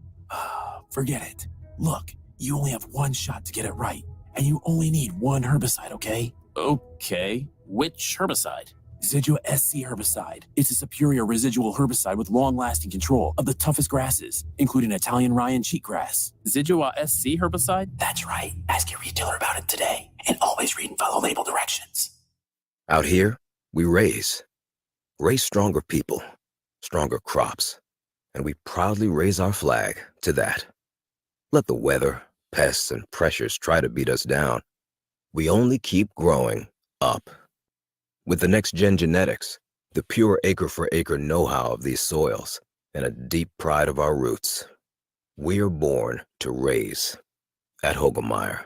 Forget it. Look, you only have one shot to get it right, and you only need one herbicide, okay? Okay. Which herbicide? Zidua SC herbicide. It's a superior residual herbicide with long-lasting control of the toughest grasses, including Italian rye and cheatgrass. Zidua SC herbicide? That's right. Ask your retailer about it today, and always read and follow label directions. Out here, We raise stronger people, stronger crops, and we proudly raise our flag to that. Let the weather, pests, and pressures try to beat us down. We only keep growing up. With the next-gen genetics, the pure acre-for-acre know-how of these soils, and a deep pride of our roots, we are born to raise at Hogemeyer.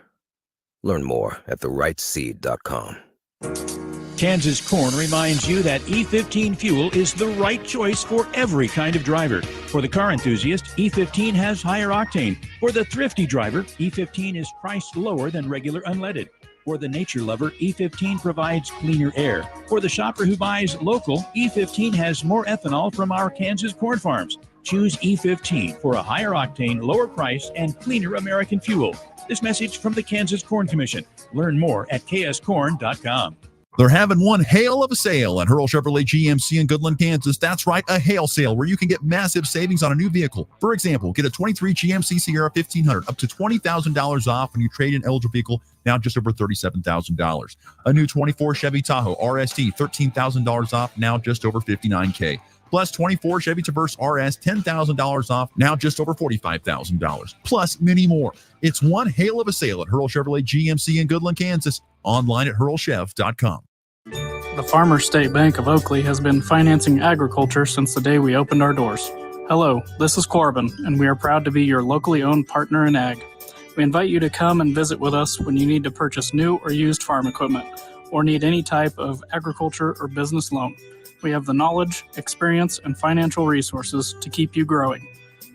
Learn more at therightseed.com. Kansas Corn reminds you that E15 fuel is the right choice for every kind of driver. For the car enthusiast, E15 has higher octane. For the thrifty driver, E15 is priced lower than regular unleaded. For the nature lover, E15 provides cleaner air. For the shopper who buys local, E15 has more ethanol from our Kansas corn farms. Choose E15 for a higher octane, lower price, and cleaner American fuel. This message from the Kansas Corn Commission. Learn more at kscorn.com. They're having one hail of a sale at Hurl Chevrolet GMC in Goodland, Kansas. That's right, a hail sale where you can get massive savings on a new vehicle. For example, get a 23 GMC Sierra 1500 up to $20,000 off when you trade in eligible vehicle, now just over $37,000. A new 24 Chevy Tahoe RST, $13,000 off, now just over $59K. Plus 24 Chevy Traverse RS, $10,000 off, now just over $45,000. Plus many more. It's one hail of a sale at Hurl Chevrolet GMC in Goodland, Kansas. Online at hurlchev.com. The Farmers State Bank of Oakley has been financing agriculture since the day we opened our doors. Hello, this is Corbin, and we are proud to be your locally owned partner in ag. We invite you to come and visit with us when you need to purchase new or used farm equipment, or need any type of agriculture or business loan. We have the knowledge, experience, and financial resources to keep you growing.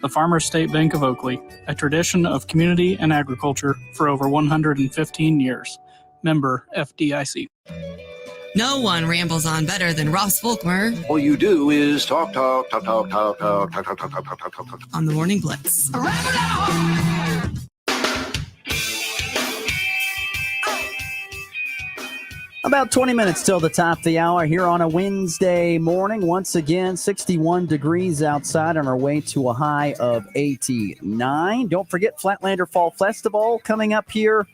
The Farmers State Bank of Oakley, a tradition of community and agriculture for over 115 years. Member FDIC. No one rambles on better than Ross Volkmer. All you do is talk on the Morning Blitz. About 20 minutes till the top of the hour here on a Wednesday morning. Once again, 61 degrees outside on our way to a high of 89. Don't forget Flatlander Fall Festival coming up here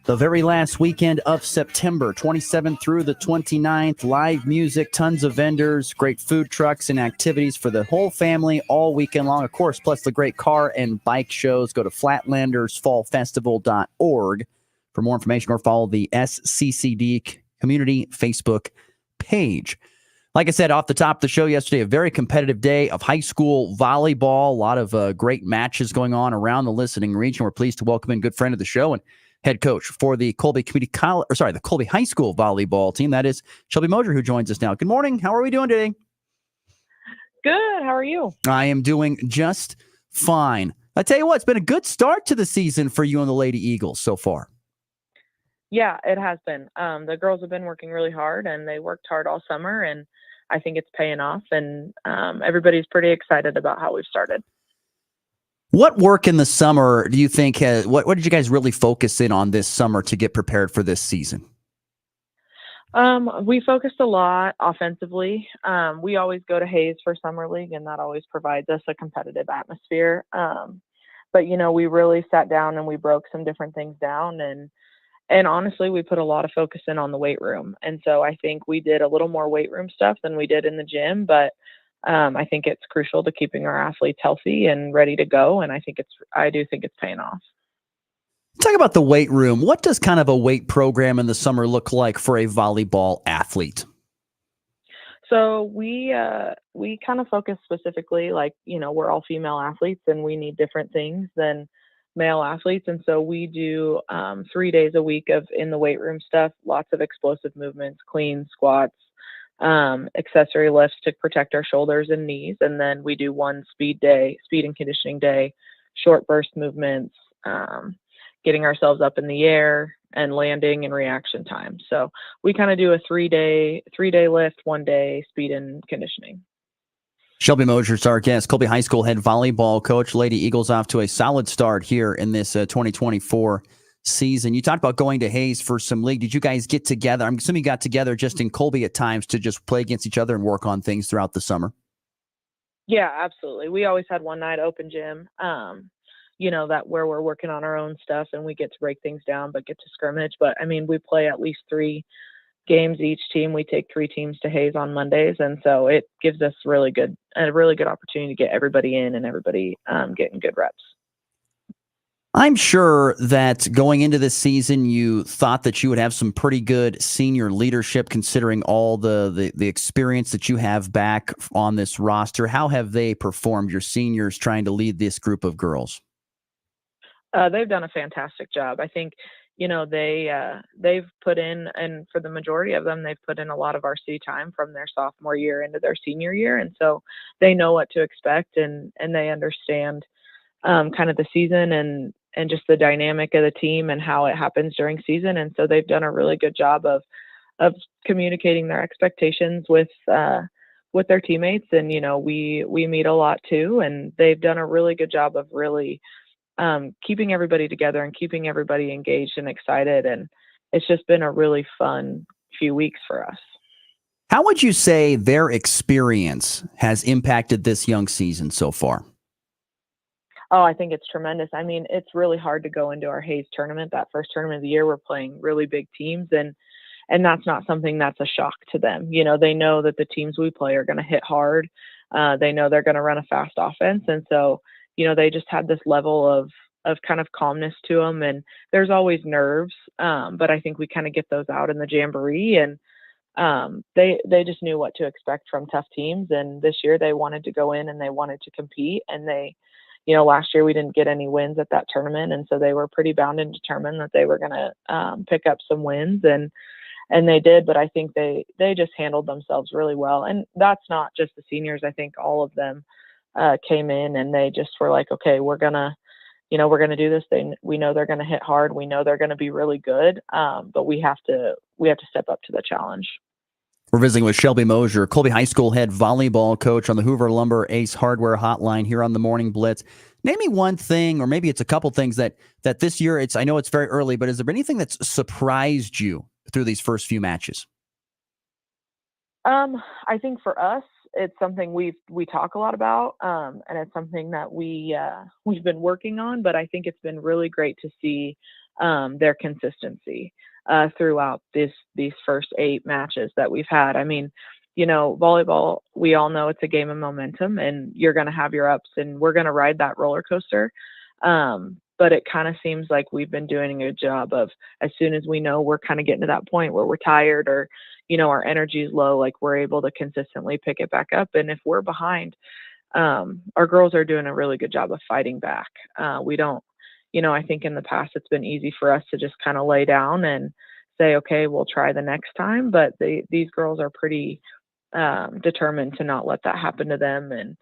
the very last weekend of September, 27th through the 29th. Live music, tons of vendors, great food trucks and activities for the whole family all weekend long, of course, plus the great car and bike shows. Go to flatlandersfallfestival.org for more information or follow the SCCD Community Facebook page. Like I said, off the top of the show yesterday, a very competitive day of high school volleyball. A lot of great matches going on around the listening region. We're pleased to welcome in good friend of the show and head coach for the Colby the Colby High School volleyball team. That is Shelby Mosier, who joins us now. Good morning. How are we doing today? Good. How are you? I am doing just fine. I tell you what, it's been a good start to the season for you and the Lady Eagles so far. Yeah, it has been. The girls have been working really hard, and they worked hard all summer, and I think it's paying off, and everybody's pretty excited about how we've started. What work in the summer do you think what did you guys really focus in on this summer to get prepared for this season? We focused a lot offensively. We always go to Hayes for Summer League, and that always provides us a competitive atmosphere. But, we really sat down and we broke some different things down, and honestly, we put a lot of focus in on the weight room. And so I think we did a little more weight room stuff than we did in the gym, but I think it's crucial to keeping our athletes healthy and ready to go. And I do think it's paying off. Talk about the weight room. What does kind of a weight program in the summer look like for a volleyball athlete? So we kind of focus specifically, we're all female athletes and we need different things than male athletes. And so we do 3 days a week of in the weight room stuff, lots of explosive movements, clean squats, accessory lifts to protect our shoulders and knees. And then we do one speed and conditioning day, short burst movements, getting ourselves up in the air and landing and reaction time. So we kind of do a 3-day lift, 1 day speed and conditioning. Shelby Mosier is our guest, Colby High School head volleyball coach. Lady Eagles off to a solid start here in this 2024 season. You talked about going to Hayes for some league. Did you guys get together? I'm assuming you got together just in Colby at times to just play against each other and work on things throughout the summer. Yeah, absolutely. We always had one night open gym, that where we're working on our own stuff and we get to break things down, but get to scrimmage. But I mean, we play at least three games each team. We take 3 teams to Hayes on Mondays, and so it gives us a really good opportunity to get everybody in and everybody getting good reps. I'm sure that going into this season, you thought that you would have some pretty good senior leadership, considering all the experience that you have back on this roster. How have they performed, your seniors, trying to lead this group of girls? They've done a fantastic job. I think, they've put in, and for the majority of them, they've put in a lot of RC time from their sophomore year into their senior year, and so they know what to expect, and they understand kind of the season and just the dynamic of the team and how it happens during season. And so they've done a really good job of communicating their expectations with their teammates. And, we meet a lot too, and they've done a really good job of really keeping everybody together and keeping everybody engaged and excited. And it's just been a really fun few weeks for us. How would you say their experience has impacted this young season so far? Oh, I think it's tremendous. I mean, it's really hard to go into our Hayes tournament. That first tournament of the year, we're playing really big teams, and that's not something that's a shock to them. They know that the teams we play are going to hit hard. They know they're going to run a fast offense. And so, they just had this level of kind of calmness to them, and there's always nerves. But I think we kind of get those out in the jamboree, and they just knew what to expect from tough teams. And this year they wanted to go in and they wanted to compete, and they, last year we didn't get any wins at that tournament. And so they were pretty bound and determined that they were going to pick up some wins, and they did. But I think they just handled themselves really well. And that's not just the seniors. I think all of them came in and they just were like, okay, we're going to do this. We know they're going to hit hard. We know they're going to be really good. But we have to step up to the challenge. We're visiting with Shelby Mosier, Colby High School head volleyball coach, on the Hoover Lumber Ace Hardware hotline here on the Morning Blitz. Name me one thing, or maybe it's a couple things that this year, I know it's very early, but has there been anything that's surprised you through these first few matches? I think for us, it's something we talk a lot about, and it's something that we've been working on, but I think it's been really great to see their consistency throughout these first 8 matches that we've had. I mean, volleyball, we all know it's a game of momentum, and you're going to have your ups, and we're going to ride that roller coaster. But it kind of seems like we've been doing a good job of, as soon as we know we're kind of getting to that point where we're tired or, our energy is low, like we're able to consistently pick it back up. And if we're behind, our girls are doing a really good job of fighting back. We don't, I think in the past it's been easy for us to just kind of lay down and say, okay, we'll try the next time. But these girls are pretty determined to not let that happen to them. And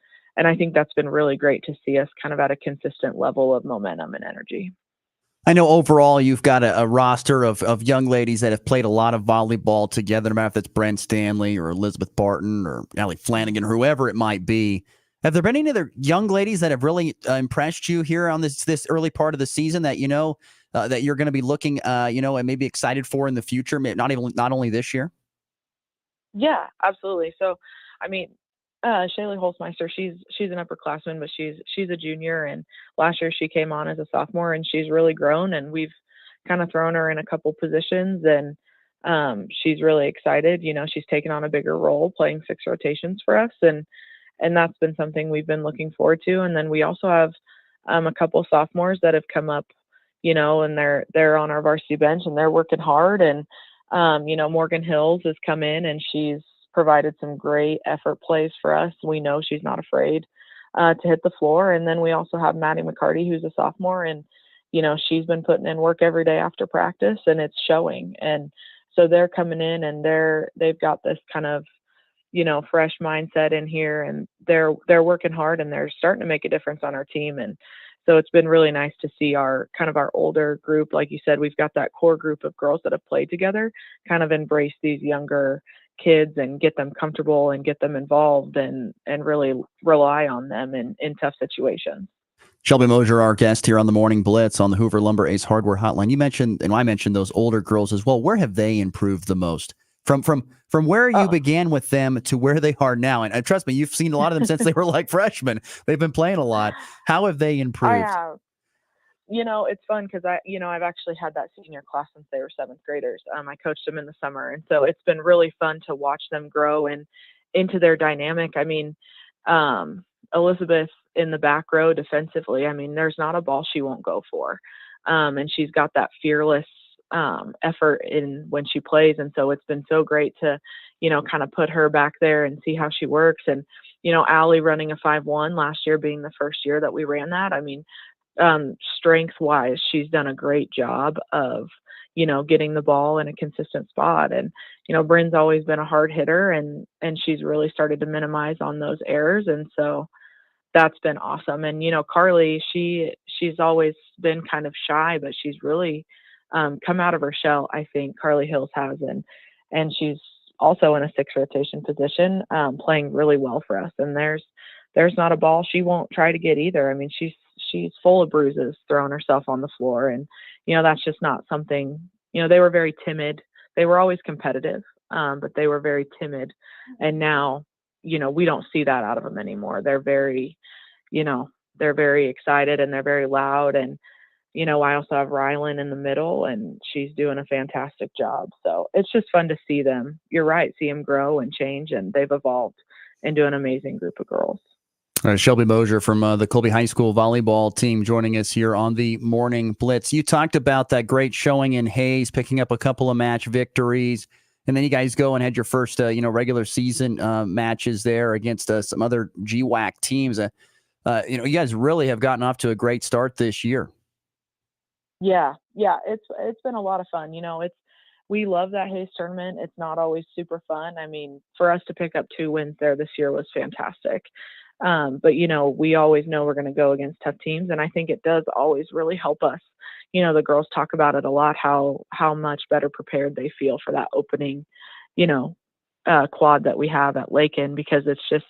I think that's been really great to see us kind of at a consistent level of momentum and energy. I know overall you've got a roster of young ladies that have played a lot of volleyball together, no matter if it's Brent Stanley or Elizabeth Barton or Allie Flanagan, whoever it might be. Have there been any other young ladies that have really impressed you here on this early part of the season that that you're going to be looking, and maybe excited for in the future, not only this year? Yeah, absolutely. So, I mean, Shaylee Holzmeister, she's an upperclassman, but she's a junior, and last year she came on as a sophomore, and she's really grown, and we've kind of thrown her in a couple positions, and she's really excited. She's taken on a bigger role, playing 6 rotations for us, and that's been something we've been looking forward to. And then we also have a couple sophomores that have come up, and they're on our varsity bench, and they're working hard. And Morgan Hills has come in, and she's provided some great effort plays for us. We know she's not afraid to hit the floor. And then we also have Maddie McCarty, who's a sophomore, and she's been putting in work every day after practice, and it's showing. And so they're coming in, and they've got this kind of fresh mindset in here, and they're working hard, and they're starting to make a difference on our team. And so it's been really nice to see our older group. Like you said, we've got that core group of girls that have played together, kind of embrace these younger kids and get them comfortable and get them involved and really rely on them in tough situations. Shelby Mosier, our guest here on the Morning Blitz on the Hoover Lumber Ace Hardware hotline. You mentioned, and I mentioned, those older girls as well. Where have they improved the most? From where you began with them to where they are now? And trust me, you've seen a lot of them since they were like freshmen. They've been playing a lot. How have they improved? I have. It's fun because I've actually had that senior class since they were seventh graders. I coached them in the summer, and so it's been really fun to watch them grow and into their dynamic. I mean, Elizabeth in the back row defensively, I mean, there's not a ball she won't go for, and she's got that fearless effort in when she plays, and so it's been so great to, kind of put her back there and see how she works. And Allie running a 5-1 last year, being the first year that we ran that. I mean, strength wise, she's done a great job of, getting the ball in a consistent spot. And, Bryn's always been a hard hitter, and she's really started to minimize on those errors. And so that's been awesome. And, Carly, she's always been kind of shy, but she's really come out of her shell, I think Carly Hills has. And she's also in a 6 rotation position, playing really well for us. And there's not a ball she won't try to get either. I mean, she's full of bruises, throwing herself on the floor. And, that's just not something, they were very timid. They were always competitive, but they were very timid. And now, we don't see that out of them anymore. They're very, they're very excited, and they're very loud. And, I also have Rylan in the middle, and she's doing a fantastic job. So it's just fun to see them. You're right. See them grow and change, and they've evolved into an amazing group of girls. Shelby Mosier from the Colby High School volleyball team joining us here on the Morning Blitz. You talked about that great showing in Hayes, picking up a couple of match victories, and then you guys go and had your first, regular season matches there against some other GWAC teams. You guys really have gotten off to a great start this year. Yeah, it's been a lot of fun. We love that Hayes tournament. It's not always super fun. I mean, for us to pick up 2 wins there this year was fantastic. But, we always know we're going to go against tough teams. And I think it does always really help us. The girls talk about it a lot, how much better prepared they feel for that opening, quad that we have at Lakin, because it's just,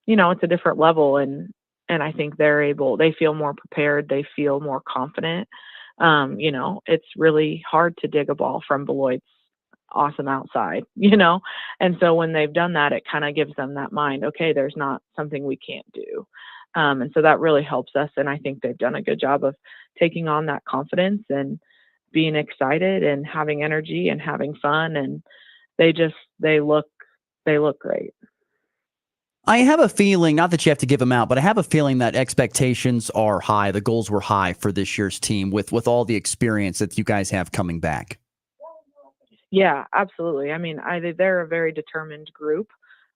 it's a different level. And I think they feel more prepared. They feel more confident. It's really hard to dig a ball from Beloit's awesome outside, and so when they've done that, it kind of gives them that mind, okay, there's not something we can't do. And so that really helps us. And I think they've done a good job of taking on that confidence and being excited and having energy and having fun. And they look great. I have a feeling, not that you have to give them out, but I have a feeling that expectations are high. The goals were high for this year's team with all the experience that you guys have coming back. Yeah, absolutely. I mean, they're a very determined group,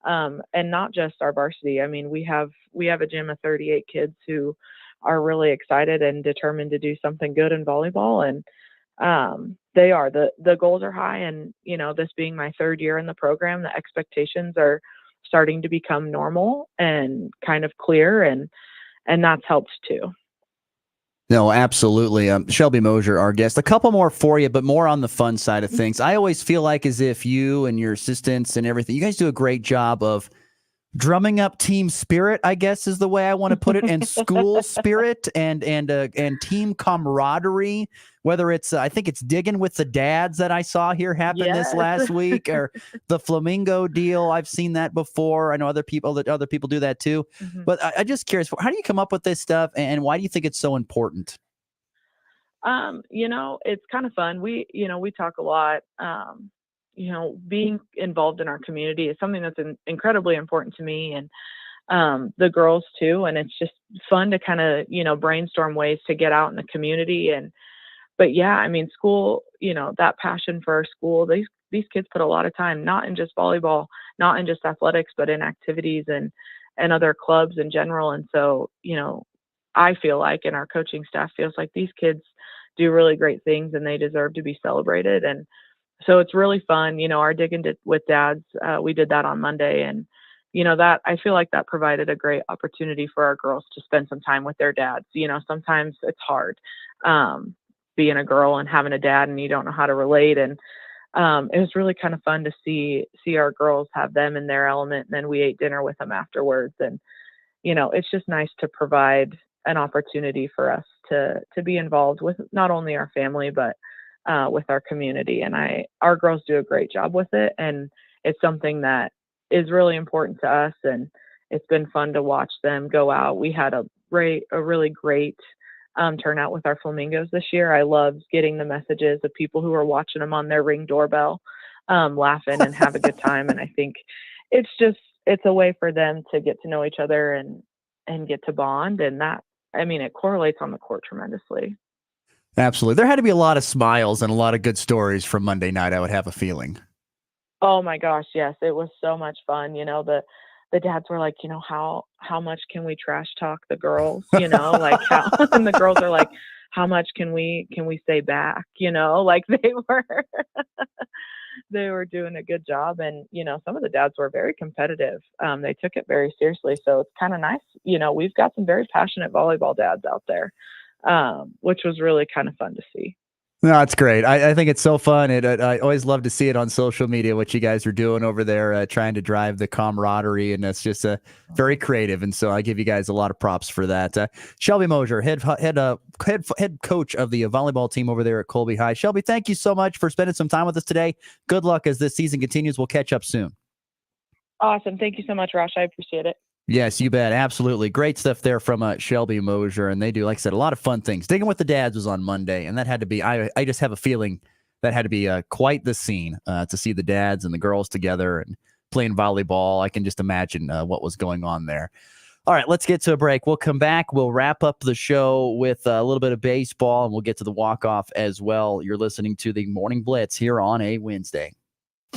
and not just our varsity. I mean, we have a gym of 38 kids who are really excited and determined to do something good in volleyball. And the goals are high. And, this being my 3rd year in the program, the expectations are starting to become normal and kind of clear, and that's helped too. No, absolutely. Shelby Mosier, our guest. A couple more for you, but more on the fun side of things. I always feel like as if you and your assistants and everything, you guys do a great job of drumming up team spirit, I guess is the way I want to put it, and school spirit and team camaraderie. Whether it's, I think it's digging with the dads that I saw here happen this last week, or the flamingo deal. I've seen that before. I know other people do that too. Mm-hmm. But I'm just curious, how do you come up with this stuff, and why do you think it's so important? It's kind of fun. We talk a lot. Being involved in our community is something that's incredibly important to me, and the girls too. And it's just fun to kind of, brainstorm ways to get out in the community. But yeah, I mean, school, that passion for our school, these kids put a lot of time, not in just volleyball, not in just athletics, but in activities and other clubs in general. And so, I feel like, and our coaching staff feels like, these kids do really great things and they deserve to be celebrated. And so it's really fun. Our Digging with Dads, we did that on Monday, and that, I feel like that provided a great opportunity for our girls to spend some time with their dads. Sometimes it's hard being a girl and having a dad, and you don't know how to relate. And it was really kind of fun to see our girls have them in their element. And then we ate dinner with them afterwards. And, it's just nice to provide an opportunity for us to be involved with not only our family, but with our community. And our girls do a great job with it. And it's something that is really important to us. And it's been fun to watch them go out. We had a really great turnout with our Flamingos this year. I loved getting the messages of people who are watching them on their Ring doorbell, laughing and have a good time. And I think it's a way for them to get to know each other and get to bond. And that, it correlates on the court tremendously. Absolutely. There had to be a lot of smiles and a lot of good stories from Monday night, I would have a feeling. Oh my gosh, yes. It was so much fun. The dads were like, how much can we trash talk the girls? Like how, and the girls are like, how much can we say back? Like they were doing a good job. And, some of the dads were very competitive. They took it very seriously. So it's kind of nice. We've got some very passionate volleyball dads out there, which was really kind of fun to see. No, it's great. I think it's so fun. I always love to see it on social media, what you guys are doing over there, trying to drive the camaraderie, and it's just very creative. And so I give you guys a lot of props for that. Shelby Mosier, head coach of the volleyball team over there at Colby High. Shelby, thank you so much for spending some time with us today. Good luck as this season continues. We'll catch up soon. Awesome. Thank you so much, Rosh. I appreciate it. Yes, you bet. Absolutely. Great stuff there from Shelby Mosier. And they do, like I said, a lot of fun things. Digging with the Dads was on Monday, and that had to be, I just have a feeling that had to be quite the scene to see the dads and the girls together and playing volleyball. I can just imagine what was going on there. All right, let's get to a break. We'll come back. We'll wrap up the show with a little bit of baseball, and we'll get to the walk-off as well. You're listening to the Morning Blitz here on a Wednesday.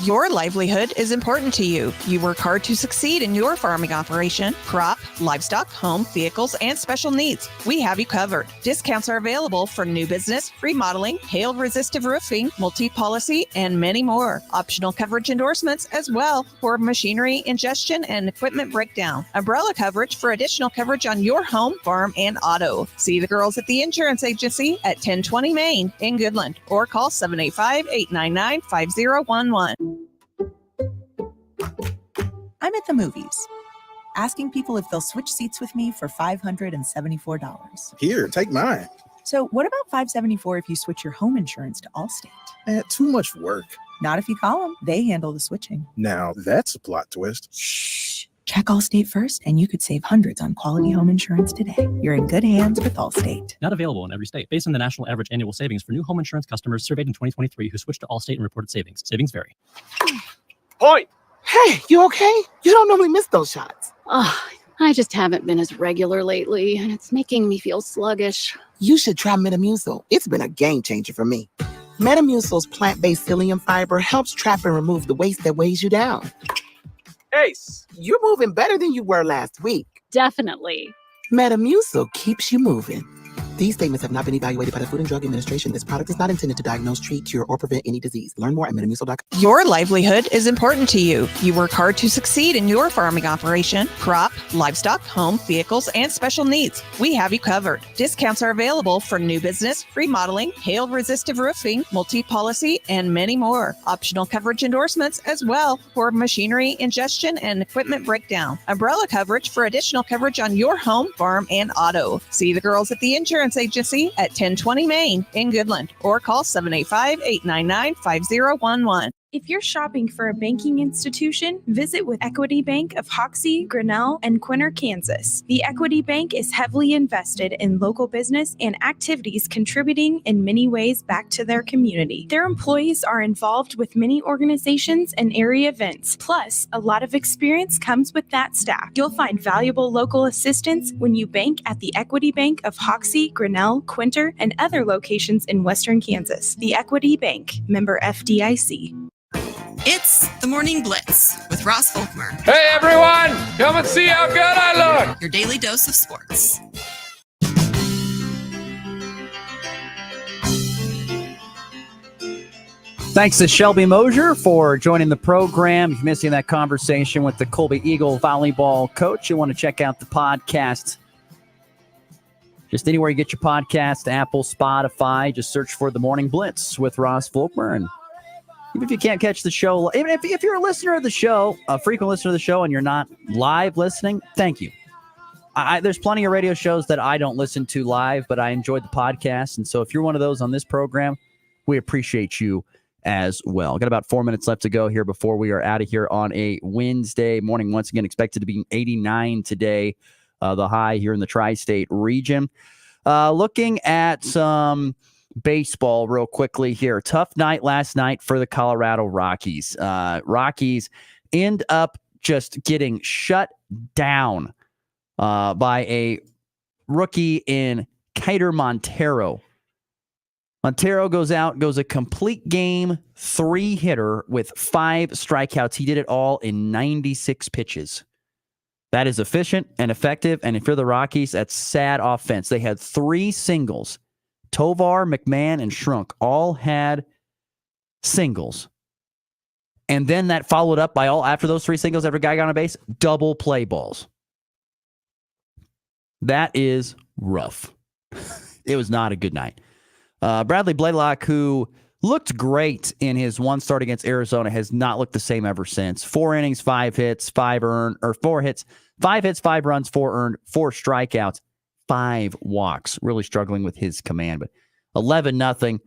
Your livelihood is important to you. You work hard to succeed in your farming operation, crop, livestock, home, vehicles, and special needs. We have you covered. Discounts are available for new business, remodeling, hail-resistive roofing, multi-policy, and many more. Optional coverage endorsements as well for machinery, ingestion, and equipment breakdown. Umbrella coverage for additional coverage on your home, farm, and auto. See the girls at the insurance agency at 1020 Main in Goodland or call 785-899-5011. I'm at the movies, asking people if they'll switch seats with me for $574. Here, take mine. So what about $574 if you switch your home insurance to Allstate? Too much work. Not if you call them. They handle the switching. Now that's a plot twist. Shh. Check Allstate first, and you could save hundreds on quality home insurance today. You're in good hands with Allstate. Not available in every state. Based on the national average annual savings for new home insurance customers surveyed in 2023 who switched to Allstate and reported savings. Savings vary. Point! Hey, you okay? You don't normally miss those shots. Oh, I just haven't been as regular lately, and it's making me feel sluggish. You should try Metamucil. It's been a game changer for me. Metamucil's plant-based psyllium fiber helps trap and remove the waste that weighs you down. Ace, you're moving better than you were last week. Definitely. Metamucil keeps you moving. These statements have not been evaluated by the Food and Drug Administration. This product is not intended to diagnose, treat, cure, or prevent any disease. Learn more at metamucil.com. Your livelihood is important to you. You work hard to succeed in your farming operation, crop, livestock, home, vehicles, and special needs. We have you covered. Discounts are available for new business, remodeling, hail-resistive roofing, multi-policy, and many more. Optional coverage endorsements as well for machinery, ingestion, and equipment breakdown. Umbrella coverage for additional coverage on your home, farm, and auto. See the girls at the insurance agency at 1020 Main in Goodland or call 785-899-5011. If you're shopping for a banking institution, visit with Equity Bank of Hoxie, Grinnell, and Quinter, Kansas. The Equity Bank is heavily invested in local business and activities contributing in many ways back to their community. Their employees are involved with many organizations and area events. Plus, a lot of experience comes with that staff. You'll find valuable local assistance when you bank at the Equity Bank of Hoxie, Grinnell, Quinter, and other locations in Western Kansas. The Equity Bank, member FDIC. It's the Morning Blitz with Ross Volkmer. Hey everyone, come and see how good I look. Your daily dose of sports. Thanks to Shelby Mosier for joining the program. If you're missing that conversation with the Colby Eagle volleyball coach, you want to check out the podcast. Just anywhere you get your podcast, Apple, Spotify, just search for The Morning Blitz with Ross Volkmer. And even if you can't catch the show, even if you're a listener of the show, a frequent listener of the show, and you're not live listening, thank you. There's plenty of radio shows that I don't listen to live, but I enjoyed the podcast. And so if you're one of those on this program, we appreciate you as well. Got about 4 minutes left to go here before we are out of here on a Wednesday morning. Once again, expected to be 89 today, the high here in the tri-state region. Looking at some baseball real quickly here. Tough night last night for the Colorado Rockies. Rockies end up just getting shut down by a rookie in Kiter Montero. Montero goes a complete game 3-hitter with 5 strikeouts. He did it all in 96 pitches. That is efficient and effective, and if you're the Rockies, that's sad offense. They had 3 singles. Tovar, McMahon, and Shrunk all had singles. And then that followed up by after those 3 singles, every guy got on a base, double play balls. That is rough. It was not a good night. Bradley Blaylock, who looked great in his one start against Arizona, has not looked the same ever since. 4 innings, 5 hits, 5 earned, or 4 hits, 5 hits, 5 runs, 4 earned, 4 strikeouts, 5 walks. Really struggling with his command, but 11-0.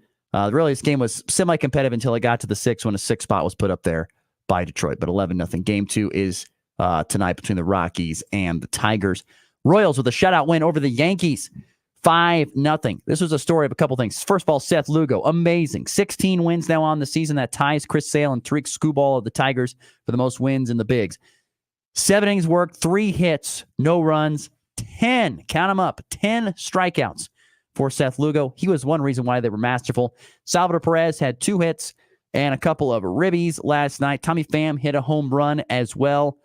Really, this game was semi-competitive until it got to the 6th when a 6 spot was put up there by Detroit. But 11-0. Game 2 is tonight between the Rockies and the Tigers. Royals with a shutout win over the Yankees. 5-0. This was a story of a couple things. First of all, Seth Lugo, amazing. 16 wins now on the season. That ties Chris Sale and Tariq Skubal of the Tigers for the most wins in the bigs. 7 innings worked, 3 hits, no runs, 10, count them up, 10 strikeouts for Seth Lugo. He was one reason why they were masterful. Salvador Perez had 2 hits and a couple of ribbies last night. Tommy Pham hit a home run as well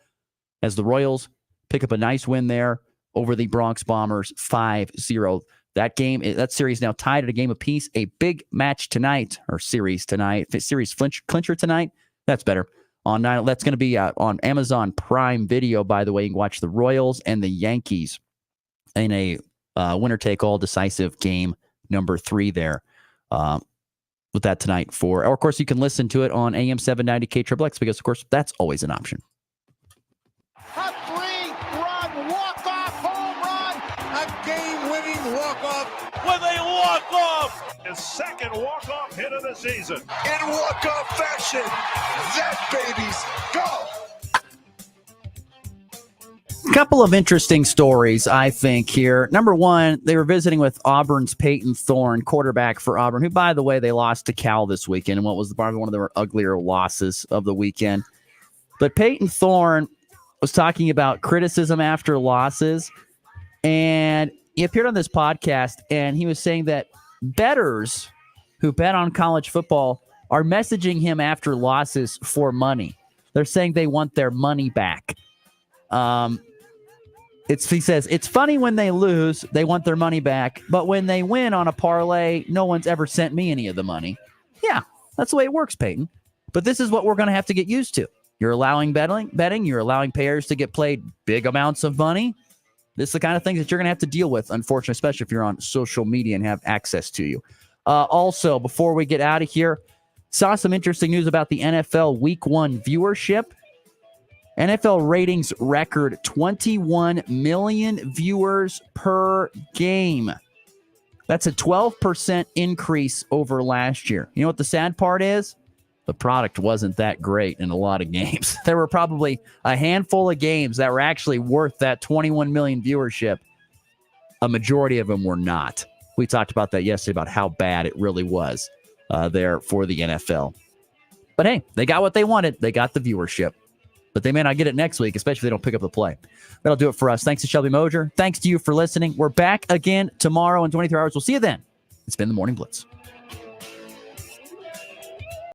as the Royals pick up a nice win there over the Bronx Bombers 5-0. That series now tied at a game apiece. A big match tonight, or series tonight. Series clincher tonight. That's better. That's going to be on Amazon Prime Video, by the way. You can watch the Royals and the Yankees in a winner-take-all decisive game number 3 there. With that tonight or of course, you can listen to it on AM 790 KXXX because, of course, that's always an option. A 3-run walk-off home run, a game-winning walk-off with a walk-off. His second walk-off hit of the season. In walk-off fashion, that baby's go. Couple of interesting stories, I think, here. Number one, they were visiting with Auburn's Peyton Thorne, quarterback for Auburn, who, by the way, they lost to Cal this weekend, and what was probably one of their uglier losses of the weekend. But Peyton Thorne was talking about criticism after losses, and he appeared on this podcast, and he was saying that bettors who bet on college football are messaging him after losses for money. They're saying they want their money back. He says, it's funny when they lose, they want their money back, but when they win on a parlay, no one's ever sent me any of the money. Yeah, that's the way it works, Peyton. But this is what we're going to have to get used to. You're allowing betting, you're allowing payers to get paid big amounts of money. This is the kind of things that you're going to have to deal with, unfortunately, especially if you're on social media and have access to you. Also, before we get out of here, saw some interesting news about the NFL Week 1 viewership. NFL ratings record 21 million viewers per game. That's a 12% increase over last year. You know what the sad part is? The product wasn't that great in a lot of games. There were probably a handful of games that were actually worth that 21 million viewership. A majority of them were not. We talked about that yesterday, about how bad it really was there for the NFL. But hey, they got what they wanted. They got the viewership. But they may not get it next week, especially if they don't pick up the play. That'll do it for us. Thanks to Shelby Moser. Thanks to you for listening. We're back again tomorrow in 23 hours. We'll see you then. It's been the Morning Blitz.